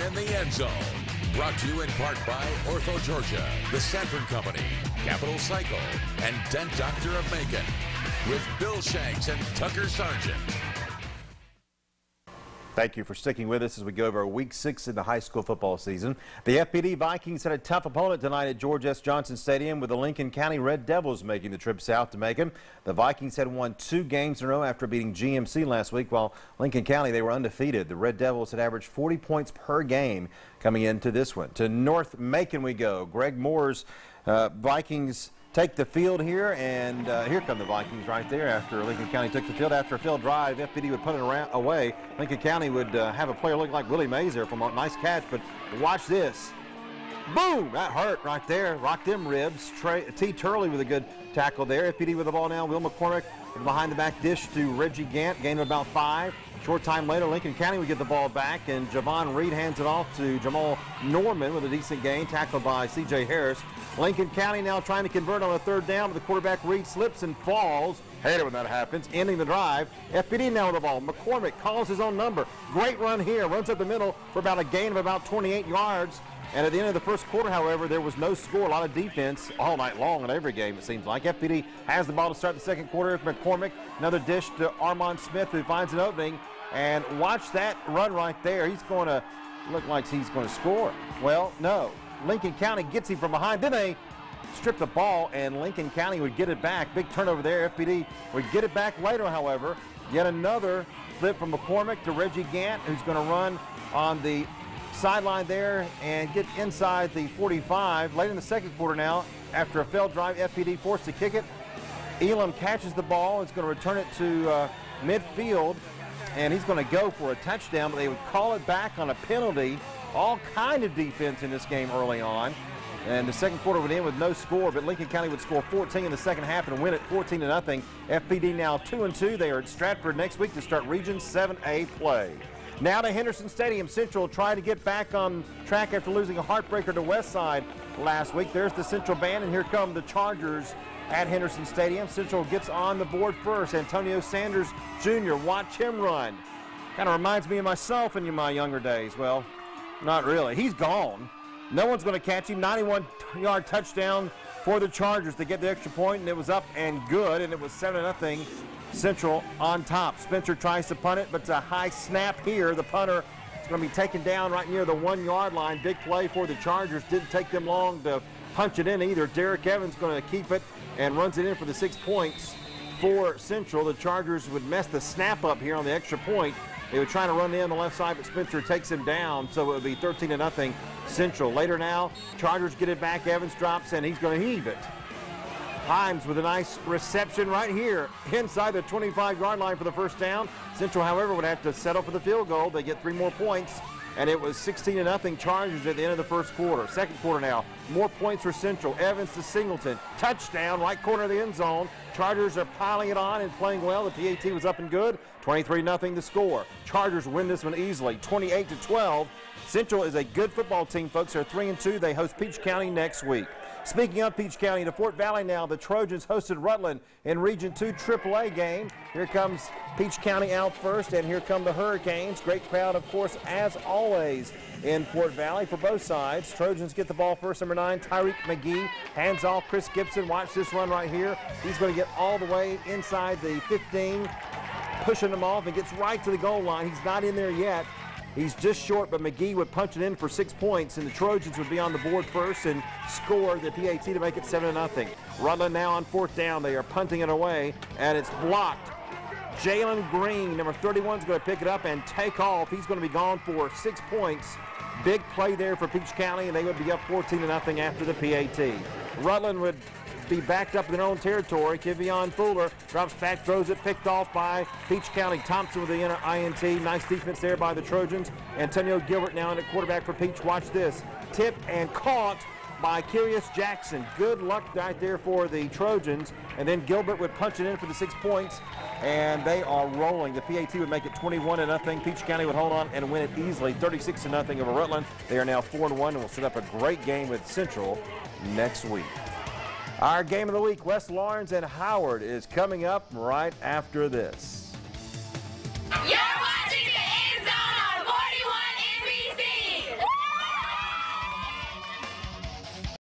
in the end zone. Brought to you in part by Ortho Georgia, the Sanford Company, Capital Cycle, and Dent Doctor of Macon. With Bill Shanks and Tucker Sargent. Thank you for sticking with us as we go over week 6 in the high school football season. The FPD Vikings had a tough opponent tonight at George S. Johnson Stadium, with the Lincoln County Red Devils making the trip south to Macon. The Vikings had won 2 games in a row after beating GMC last week, while Lincoln County, they were undefeated. The Red Devils had averaged 40 points per game coming into this one. To North Macon we go. Greg Moore's Vikings take the field here, and here come the Vikings right there after Lincoln County took the field. After a field drive, FPD would put it away. Lincoln County would have a player look like Willie Mays there from a nice catch, but watch this. Boom! That hurt right there. Rocked them ribs. T. Turley with a good tackle there. FPD with the ball now. Will McCormick behind the back dish to Reggie Gant, gain of about 5. Short time later, Lincoln County would get the ball back, and Javon Reed hands it off to Jamal Norman with a decent gain, tackled by C.J. Harris. Lincoln County now trying to convert on a 3rd down, but the quarterback Reed slips and falls. Hate it when that happens, ending the drive. FPD now with the ball. McCormick calls his own number. Great run here, runs up the middle for about a gain of about 28 yards. And at the end of the first quarter, however, there was no score. A lot of defense all night long in every game, it seems like. FPD has the ball to start the second quarter. McCormick, another dish to Armand Smith, who finds an opening. And watch that run right there. He's going to look like he's going to score. Well, no. Lincoln County gets him from behind. Then they strip the ball, and Lincoln County would get it back. Big turnover there. FPD would get it back later, however. Yet another flip from McCormick to Reggie Gant, who's going to run on the sideline there and get inside the 45. Late in the second quarter now, after a failed drive, FPD forced to kick it. Elam catches the ball. It's going to return it to midfield, and he's going to go for a touchdown, but they would call it back on a penalty. All kind of defense in this game early on. And the second quarter would end with no score, but Lincoln County would score 14 in the second half and win it 14-0. FPD now 2-2. They are at Stratford next week to start Region 7A play. Now to Henderson Stadium. Central trying to get back on track after losing a heartbreaker to Westside last week. There's the Central band, and here come the Chargers at Henderson Stadium. Central gets on the board first. Antonio Sanders Jr., watch him run. Kind of reminds me of myself in my younger days. Well, not really. He's gone. No one's going to catch him. 91-yard touchdown for the Chargers to get the extra point, and it was up and good, and it was 7-0 Central on top. Spencer tries to punt it, but it's a high snap here. The punter is going to be taken down right near the 1-yard line. Big play for the Chargers. Didn't take them long to punch it in either. Derek Evans going to keep it and runs it in for the 6 points for Central. The Chargers would mess the snap up here on the extra point. They were trying to run in on the left side, but Spencer takes him down, so it would be 13-0 Central. Later now, Chargers get it back. Evans drops, and he's going to heave it. Himes with a nice reception right here inside the 25-yard line for the first down. Central, however, would have to settle for the field goal. They get 3 more points, and it was 16-0 Chargers at the end of the first quarter. Second quarter now, more points for Central. Evans to Singleton. Touchdown, right corner of the end zone. Chargers are piling it on and playing well. The PAT was up and good. 23-0 the score. Chargers win this one easily, 28-12. Central is a good football team, folks. They're 3-2. They host Peach County next week. Speaking of Peach County, to Fort Valley now, the Trojans hosted Rutland in Region 2 AAA game. Here comes Peach County out first, and here come the Hurricanes. Great crowd, of course, as always in Fort Valley for both sides. Trojans get the ball first, number 9, Tyreek McGee. Hands off Chris Gibson. Watch this run right here. He's going to get all the way inside the 15, pushing them off, and gets right to the goal line. He's not in there yet. He's just short, but McGee would punch it in for 6 points, and the Trojans would be on the board first and score the PAT to make it 7-0. Rutland now on 4th down. They are punting it away, and it's blocked. Jalen Green, number 31, is going to pick it up and take off. He's going to be gone for 6 points. Big play there for Peach County, and they would be up 14-0 after the PAT. Rutland would be backed up in their own territory. Kivion Fuller drops back, throws it, picked off by Peach County. Thompson with the INT. Nice defense there by the Trojans. Antonio Gilbert now in at quarterback for Peach. Watch this. Tipped and caught by Curious Jackson. Good luck right there for the Trojans. And then Gilbert would punch it in for the 6 points, and they are rolling. The PAT would make it 21-0. Peach County would hold on and win it easily, 36-0 over Rutland. They are now 4-1 and will set up a great game with Central next week. Our game of the week, West Lawrence and Howard, is coming up right after this. Yeah!